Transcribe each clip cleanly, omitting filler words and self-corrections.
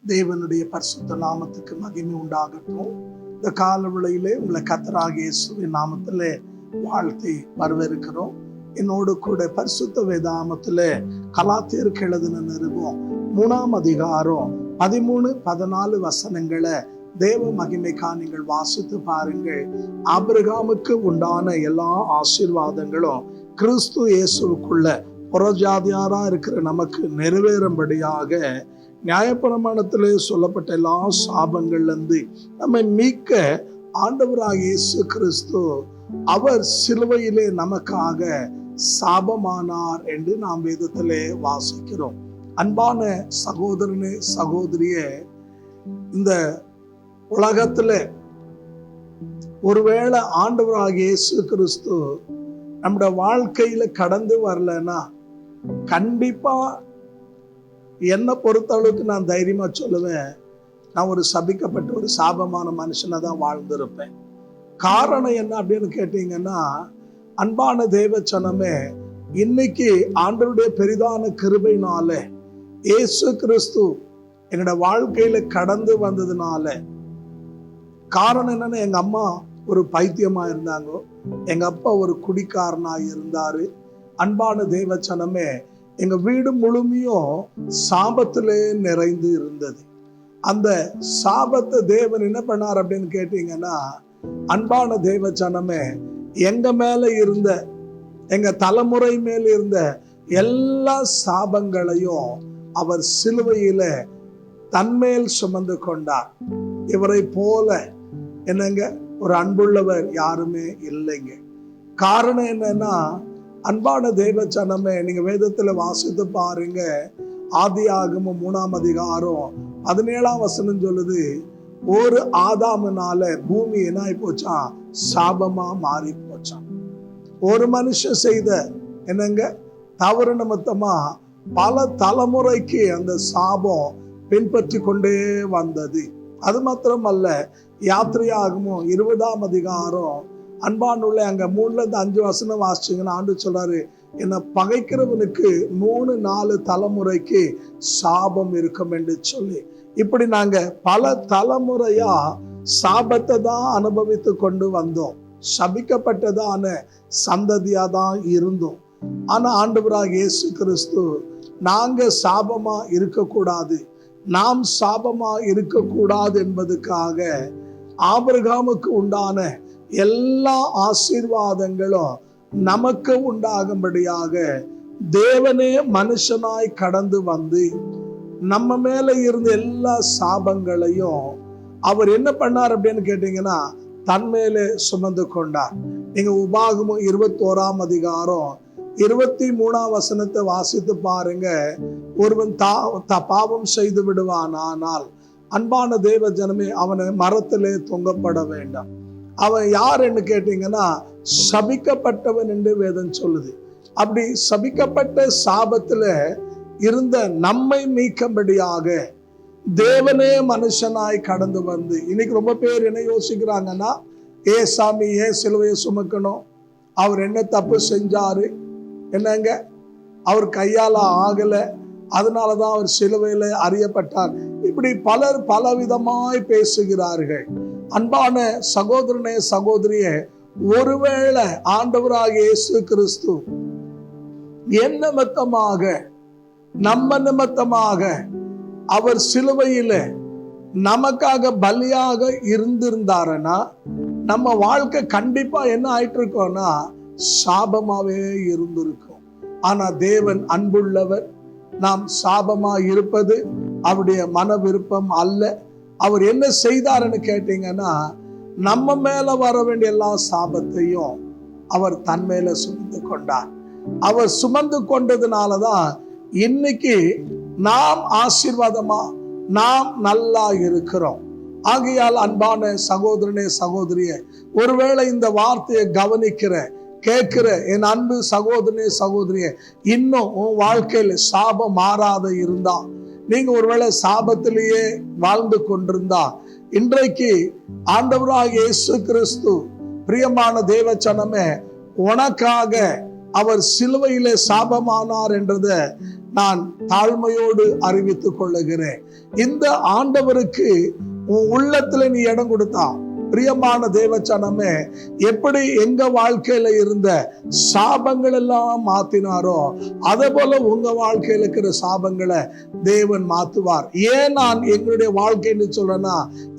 தேவனுடைய பரிசுத்த நாமத்துக்கு மகிமை உண்டாகட்டும். இந்த கால வேளையிலே உங்களை கர்த்தராகிய இயேசுவின் நாமத்திலே வாழ்த்தி வரவேற்கிறோம். என்னோடு கூட பரிசுத்த வேதாகமத்திலே கலாத்தியருக்கு எழுதின நிருபம் 3ஆம் அதிகாரம் 13-14 வசனங்களை தேவ மகிமைக்கா நீங்கள் வாசித்து பாருங்கள். ஆபிரகாமுக்கு உண்டான எல்லா ஆசீர்வாதங்களும் கிறிஸ்து இயேசுவுக்குள்ள புறஜாதியாரா இருக்கிற நமக்கு நிறைவேறும்படியாக நியாயப்பிரமாணத்திலே சொல்லப்பட்ட எல்லா சாபங்கள்ல இருந்து நம்மை மீட்க ஆண்டவராகிய இயேசு கிறிஸ்து அவர் சிலுவையிலே நமக்காக சாபமானார் என்று நாம் வேதத்திலே வாசிக்கிறோம். அன்பான சகோதரனே சகோதரியே, இந்த உலகத்துல ஒருவேளை ஆண்டவராகிய இயேசு கிறிஸ்து நம்முடைய வாழ்க்கையில கடந்து வரலன்னா கண்டிப்பா என்னை பொறுத்தளவுக்கு நான் தைரியமா சொல்லுவேன், நான் ஒரு சபிக்கப்பட்ட ஒரு சாபமான மனுஷனை தான் வாழ்ந்திருப்பேன். காரணம் என்ன அப்படின்னு கேட்டீங்கன்னா, அன்பான தேவச்சனமே, இன்னைக்கு ஆண்டவருடைய பெரிதான கிருபையினால இயேசு கிறிஸ்து என்னோட வாழ்க்கையில கடந்து வந்ததுனால, காரணம் என்னன்னா, எங்க அம்மா ஒரு பைத்தியமா இருந்தாங்க, எங்க அப்பா ஒரு குடிக்காரனா இருந்தாரு. அன்பான தேவச்சனமே, எங்க வீடு முழுமையும் சாபத்திலே நிறைந்து இருந்தது. அந்த சாபத்தை தேவன் என்ன பண்ணார் அப்படின்னு கேட்டீங்கன்னா, அன்பான தேவச்சனமே, எங்க மேல இருந்த எங்க தலைமுறை மேல இருந்த எல்லா சாபங்களையும் அவர் சிலுவையில தன்மேல் சுமந்து கொண்டார். இவரை போல என்னங்க ஒரு அன்புள்ளவர் யாருமே இல்லைங்க. காரணம் என்னன்னா, அன்பான தேவச்சனமே, நீங்க வேதத்துல வாசித்து பாருங்க. ஆதியாகமம் 3ஆம் அதிகாரம் 17ஆம் வசனம் சொல்லுது, ஒரு ஆதாமுனால பூமி என்ன ஆகி போச்சான், சாபமா மாறி போச்சான். ஒரு மனுஷன் செய்த என்னங்க தவறு நிமித்தமா பல தலைமுறைக்கு அந்த சாபம் பின்பற்றி கொண்டே வந்தது. அது மாத்திரமல்ல, யாத்திரையாகமம் 20ஆம் அதிகாரம் அன்பானுள்ள அங்க 3-5 வசனம் வாசிச்சீங்கன்னா ஆண்டு சொல்றாரு, என்னை பகைக்கிறவனுக்கு 3-4 தலைமுறைக்கு சாபம் இருக்கும் என்று சொல்லி, இப்படி நாங்க பல தலைமுறையா சாபத்தை தான் அனுபவித்து கொண்டு வந்தோம். சபிக்கப்பட்டதான சந்ததியா தான் இருந்தோம். ஆனா ஆண்டவராகிய இயேசு கிறிஸ்து நாங்க சாபமா இருக்கக்கூடாது, நாம் சாபமா இருக்கக்கூடாது என்பதுக்காக ஆபிரகாமுக்கு உண்டான எல்லா ஆசீர்வாதங்களும் நமக்கு உண்டாகும்படியாக தேவனே மனுஷனாய் கடந்து வந்து நம்ம மேல இருந்த எல்லா சாபங்களையும் அவர் என்ன பண்ணார் அப்படின்னு கேட்டீங்கன்னா, தன்மேலே சுமந்து கொண்டார். நீங்க உபாகமம் 21ஆம் அதிகாரம் 23ஆம் வசனத்தை வாசித்து பாருங்க. ஒருவன் பாவம் செய்து விடுவான், ஆனால் அன்பான தேவ ஜனமே, அவனை மரத்திலே தொங்கப்பட வேண்டாம். அவன் யார் என்று கேட்டீங்கன்னா, சபிக்கப்பட்டவன் என்று வேதம் சொல்லுது. அப்படி சபிக்கப்பட்ட சாபத்துல இருந்த நம்மை மீட்கும்படியாக தேவனே மனுஷனாய் கடந்து வந்து, இன்னைக்கு ரொம்ப பேர் என்ன யோசிக்கிறாங்கன்னா, சாமி ஏன் சிலுவையை சுமக்கணும், அவர் என்ன தப்பு செஞ்சாரு, என்னங்க அவர் கையால ஆகல, அதனாலதான் அவர் சிலுவையில அறியப்பட்டார். இப்படி பலர் பலவிதமாய் பேசுகிறார்கள். அன்பான சகோதரனே சகோதரியே, ஒருவேளை ஆண்டவராகிய இயேசு கிறிஸ்து என் நிமித்தமாக நம்ம நிமித்தமாக அவர் சிலுவையில நமக்காக பலியாக இருந்திருந்தாருன்னா நம்ம வாழ்க்கை கண்டிப்பா என்ன ஆயிட்டு இருக்கோம்னா சாபமாவே இருந்திருக்கும். ஆனா தேவன் அன்புள்ளவர். நாம் சாபமா இருப்பது அவருடைய மன விருப்பம் அல்ல. அவர் என்ன செய்தாருன்னு கேட்டீங்கன்னா, நம்ம மேல வர வேண்டிய எல்லா சாபத்தையும் அவர் தன் மேல சுமந்து கொண்டார். அவர் சுமந்து கொண்டதுனாலதான் இன்னைக்கு நாம் ஆசீர்வாதமா நாம் நல்லா இருக்கிறோம். ஆகையால் அன்பான சகோதரனே சகோதரியே, ஒருவேளை இந்த வார்த்தையை கவனிக்கிற கேட்கிற என் அன்பு சகோதரனே சகோதரியே, இன்னும் உன் வாழ்க்கையில சாபம் மாறாத இருந்தா, நீங்க ஒருவேளை சாபத்திலேயே வாழ்ந்து கொண்டிருந்தா, இன்றைக்கு ஆண்டவராகிய இயேசு கிறிஸ்து பிரியமான தேவச்சனமே உனக்காக அவர் சிலுவையிலே சாபமானார் என்றதை நான் தாழ்மையோடு அறிவித்துக் கொள்ளுகிறேன். இந்த ஆண்டவருக்கு உன் உள்ளத்துல நீ இடம் கொடுத்தா, பிரியமான தேவச்சனமே, எப்படி எங்க வாழ்க்கையில இருந்த சாபங்கள் எல்லாம் மாத்தினாரோ அதே போல உங்க வாழ்க்கையில இருக்கிற சாபங்களை தேவன் மாத்துவார். ஏன் நான் எங்களுடைய வாழ்க்கைன்னு சொல்றேன்னா,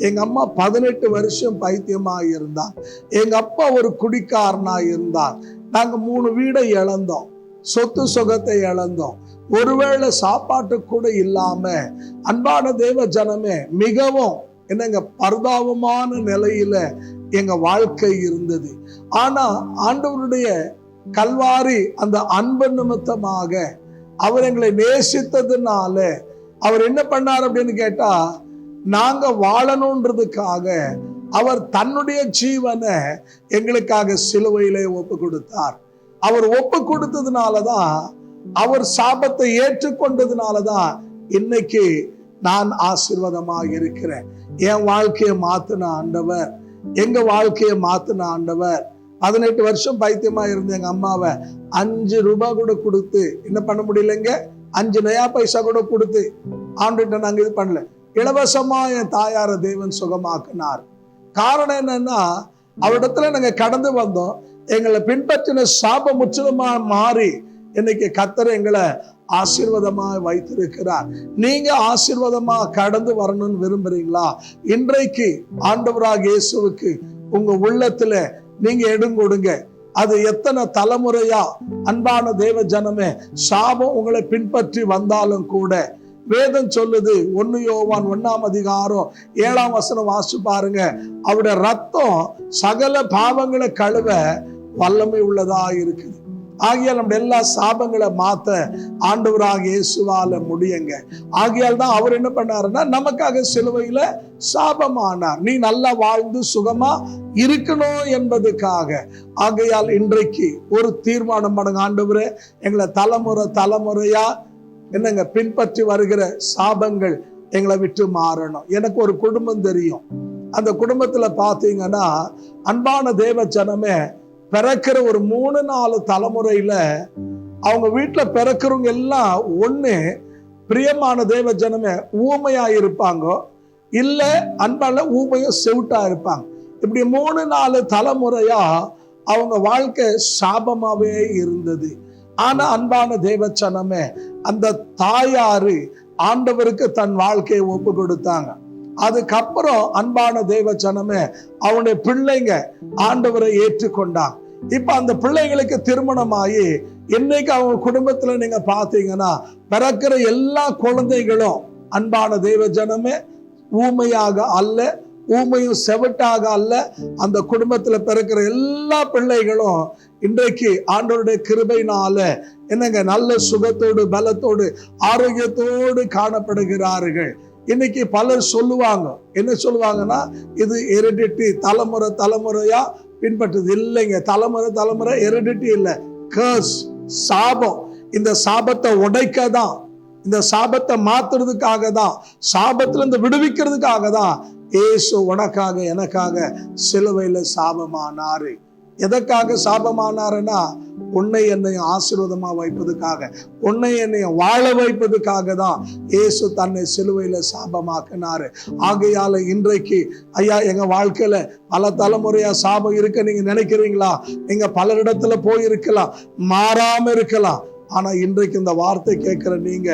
எங்க அம்மா 18 வருஷம் பைத்தியமா இருந்தார். எங்க அப்பா ஒரு குடிக்காரனா இருந்தார். நாங்க 3 வீடை இழந்தோம், சொத்து சுகத்தை இழந்தோம், ஒருவேளை சாப்பாட்டு கூட இல்லாம அன்பான தேவ ஜனமே மிகவும் என்னங்க பரிதாபமான நிலையில எங்க வாழ்க்கை இருந்தது. ஆனா ஆண்டவருடைய கல்வாரி அந்த அன்பு நிமித்தமாக அவர் எங்களை நேசித்ததுனால அவர் என்ன பண்ணார் அப்படின்னு கேட்டா, நாங்க வாழணுன்றதுக்காக அவர் தன்னுடைய ஜீவனை எங்களுக்காக சிலுவையிலே ஒப்பு கொடுத்தார். அவர் ஒப்பு கொடுத்ததுனாலதான், அவர் சாபத்தை ஏற்றுக்கொண்டதுனாலதான் இன்னைக்கு நான் ஆசீர்வாதமாக இருக்கிறேன். என் வாழ்க்கையை மாத்தின ஆண்டவர், எங்க வாழ்க்கையை மாத்தின ஆண்டவர். 18 வருஷம் பைத்தியமா இருந்த எங்க அம்மாவை 5 ரூபாய் கூட கொடுத்து என்ன பண்ண முடியலங்க, 5 நயா பைசா கூட கொடுத்து ஆண்டுகிட்ட நாங்க இது பண்ணல. இலவசமா என் தாயார தேவன் சுகமாக்கினார். காரணம் என்னன்னா, அவரிடத்துல நாங்க கடந்து வந்தோம், எங்களை பின்பற்றின சாபம் முற்றிலுமா மாறி இன்னைக்கு கர்த்தர் எங்களை ஆசீர்வாதமா வைத்திருக்கிறார். நீங்க ஆசீர்வாதமா கடந்து வரணும்னு விரும்புறீங்களா? இன்றைக்கு ஆண்டவராக இயேசுவுக்கு உங்க உள்ளத்துல நீங்க எடுங்கொடுங்க. அது எத்தனை தலைமுறையா அன்பான தேவ ஜனமே சாபம் உங்களை பின்பற்றி வந்தாலும் கூட வேதம் சொல்லுது, 1 யோவான் 1ஆம் அதிகாரம் 7ஆம் வசனம் வாசிச்சு பாருங்க. அவருடைய ரத்தம் சகல பாவங்களை கழுவ வல்லமை உள்ளதா இருக்குது. ஆகையால் நம்ம எல்லா சாபங்களை மாத்த ஆண்டவராக இயேசுவால முடியுங்க. ஆகையால் தான் அவர் என்ன பண்ணாருன்னா, நமக்காக சிலுவையில சாபமானார், நீ நல்லா வாழ்ந்து சுகமா இருக்கணும் என்பதுக்காக. ஆகையால் இன்றைக்கு ஒரு தீர்மானம் பண்ணுங்க, ஆண்டவரே எங்களை தலைமுறையா என்னங்க பின்பற்றி வருகிற சாபங்கள் எங்களை விட்டு மாறணும். எனக்கு ஒரு குடும்பம் தெரியும், அந்த குடும்பத்துல பாத்தீங்கன்னா அன்பான தேவ ஜனமே பிறக்கிற ஒரு 3-4 தலைமுறையில அவங்க வீட்டுல பிறக்கிறவங்க எல்லாம் ஒண்ணு பிரியமான தேவ ஜனமே ஊமையா இருப்பாங்க, இல்ல அன்பால ஊமையும் செவிட்டா இருப்பாங்க. இப்படி 3-4 தலைமுறையா அவங்க வாழ்க்கை சாபமாவே இருந்தது. ஆனா அன்பான தேவ ஜனமே, அந்த தாயாரு ஆண்டவருக்கு தன் வாழ்க்கையை ஒப்பு கொடுத்தாங்க. அதுக்கப்புறம் அன்பான தேவ ஜனமே அவனுடைய பிள்ளைங்க ஆண்டவரை ஏற்றுக்கொண்டாங்க. இப்ப அந்த பிள்ளைகளுக்கு திருமணமாகி இன்னைக்கு அவங்க குடும்பத்துல நீங்க பாத்தீங்கன்னா பிறக்கிற எல்லா குழந்தைகளும் அன்பான தேவ ஜனமே ஊமையாக அல்ல, ஊமையும் செவட்டாக அல்ல. அந்த குடும்பத்துல பிறக்கிற எல்லா பிள்ளைகளும் இன்றைக்கு ஆண்டவருடைய கிருபையினால என்னங்க நல்ல சுகத்தோடு பலத்தோடு ஆரோக்கியத்தோடு காணப்படுகிறார்கள். இன்னைக்கு பலர் சொல்லுவாங்க, என்ன சொல்லுவாங்கன்னா, இது ஹெரிடிட்டி, தலைமுறையா பின்பற்றுது. இல்லைங்க, தலைமுறை ஹெரிடிட்டி இல்ல, கர்ஸ், சாபம். இந்த சாபத்தை உடைக்க தான், இந்த சாபத்தை மாத்துறதுக்காக தான், சாபத்துல இருந்து விடுவிக்கிறதுக்காக தான் இயேசு உனக்காக எனக்காக சிலுவையில சாபமானாரு. எதற்காக சாபமானாருன்னா, உன்னை என்னை ஆசீர்வாதமா வைப்பதுக்காக, உன்னை என்னை வாழ வைப்பதுக்காக தான் இயேசு தன்னை சிலுவையில சாபமாக்கினாரு. ஆகையால இன்றைக்கு ஐயா எங்க வாழ்க்கையில பல தலைமுறையா சாபம் இருக்க நீங்க நினைக்கிறீங்களா? நீங்க பலரிடத்துல போயிருக்கலாம், மாறாம இருக்கலாம். ஆனா இன்றைக்கு இந்த வார்த்தை கேட்கிற நீங்க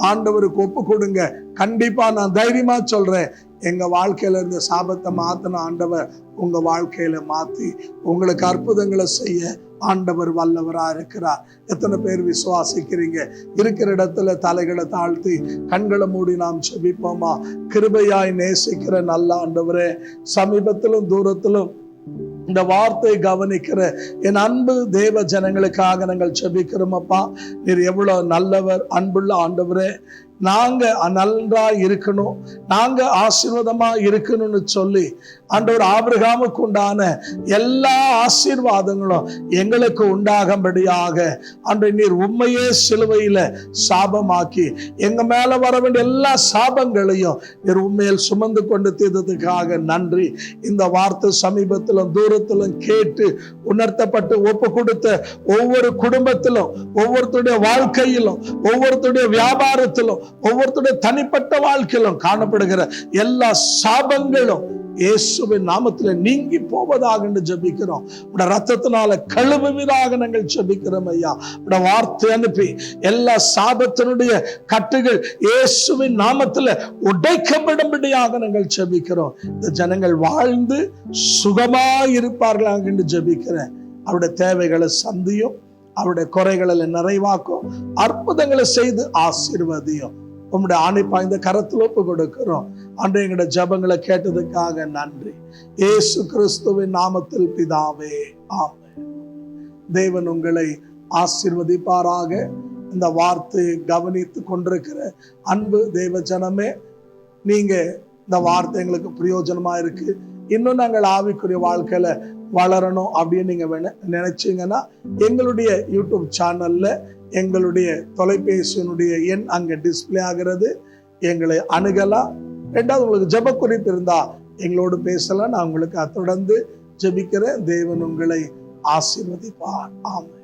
ஆண்டவருக்கு ஒப்பு கொடுங்க. கண்டிப்பா நான் தைரியமா சொல்றேன், எங்க வாழ்க்கையில இருந்த சாபத்தை மாத்தின ஆண்டவர் உங்க வாழ்க்கையில மாத்தி உங்களுக்கு அற்புதங்களை செய்ய ஆண்டவர் வல்லவரா இருக்கிறார். எத்தனை பேர் விசுவாசிக்கிறீங்க? இருக்கிற இடத்துல தலைகளை தாழ்த்தி கண்களை மூடி நாம் ஜெபிப்போமா? கிருபையாய் நேசிக்கிற நல்ல ஆண்டவரே, சமீபத்திலும் தூரத்திலும் இந்த வார்த்தை கவனிக்கிற என் அன்பு தேவ ஜனங்களுக்காக நாங்கள் ஜெபிக்கிறோம். அப்பா, நீர் எவ்வளவு நல்லவர், அன்புள்ள ஆண்டவரே. நாங்க நன்றா இருக்கணும், நாங்க ஆசீர்வாதமா இருக்கணும்னு சொல்லி ஆண்டவர் ஆபிரகாமுக்கு உண்டான எல்லா ஆசீர்வாதங்களும் எங்களுக்கு உண்டாகும்படியாக ஆண்டவர் நீர் உண்மையே சிலுவையில சாபமாக்கி எங்க மேல வர வேண்டிய எல்லா சாபங்களையும் நீர் உண்மையில் சுமந்து கொண்டு தீர்த்ததுக்காக நன்றி. இந்த வார்த்தை சமீபத்திலும் தூரத்திலும் கேட்டு உணர்த்தப்பட்டு ஒப்பு கொடுத்த ஒவ்வொரு குடும்பத்திலும், ஒவ்வொருத்தருடைய வாழ்க்கையிலும், ஒவ்வொருத்தருடைய வியாபாரத்திலும், ஒவ்வொருத்தருடைய தனிப்பட்ட வாழ்க்கையிலும் காணப்படுகிற எல்லா சாபங்களும் இயேசுவின் நாமத்தில் நீங்கி போவதாக ஜெபிக்கிறோம். உடைய ரத்தத்தினால கழுவுவதாக நாங்கள் ஜெபிக்கிறோம் ஐயா. உடைய வார்த்தை அனுப்பி எல்லா சாபத்தினுடைய கட்டுகள் இயேசுவின் நாமத்தில் உடைக்கப்படும்படியாக நாங்கள் ஜெபிக்கிறோம். இந்த ஜனங்கள் வாழ்ந்து சுகமாய் இருப்பார்களாக என்று ஜெபிக்கிறேன். அவருடைய தேவைகளை சந்தியும், அவருடைய குறைகளை நிறைவாக்கும், அற்புதங்களை செய்து ஆசீர்வதியும். உம்முடைய ஆணை பாய்ந்த கரத்தில் ஒப்பு கொடுக்கிறோம். அன்றைய எங்களுடைய ஜெபங்களை கேட்டதுக்காக நன்றி. இயேசு கிறிஸ்துவின் நாமத்தில் பிதாவே, ஆமென். தேவன் உங்களை ஆசீர்வதிப்பாராக. இந்த வார்த்தையை கவனித்து கொண்டிருக்கிற அன்பு தேவ ஜனமே, நீங்க இந்த வார்த்தை எங்களுக்கு பிரயோஜனமா இருக்கு, இன்னும் நாங்கள் ஆவிக்குரிய வாழ்க்கையில வளரணும் அப்படின்னு நீங்க நினைச்சீங்கன்னா எங்களுடைய யூடியூப் சேனல்ல எங்களுடைய தொலைபேசியினுடைய எண் அங்க டிஸ்பிளே ஆகிறது, எங்களை அணுகலாம். ரெண்டாவது, உங்களுக்கு ஜெப குறிப்பு இருந்தா எங்களோடு பேசலாம். நான் உங்களுக்கு தொடர்ந்து ஜெபிக்கிறேன். தேவன் உங்களை ஆசீர்வதிப்பார். ஆமென்.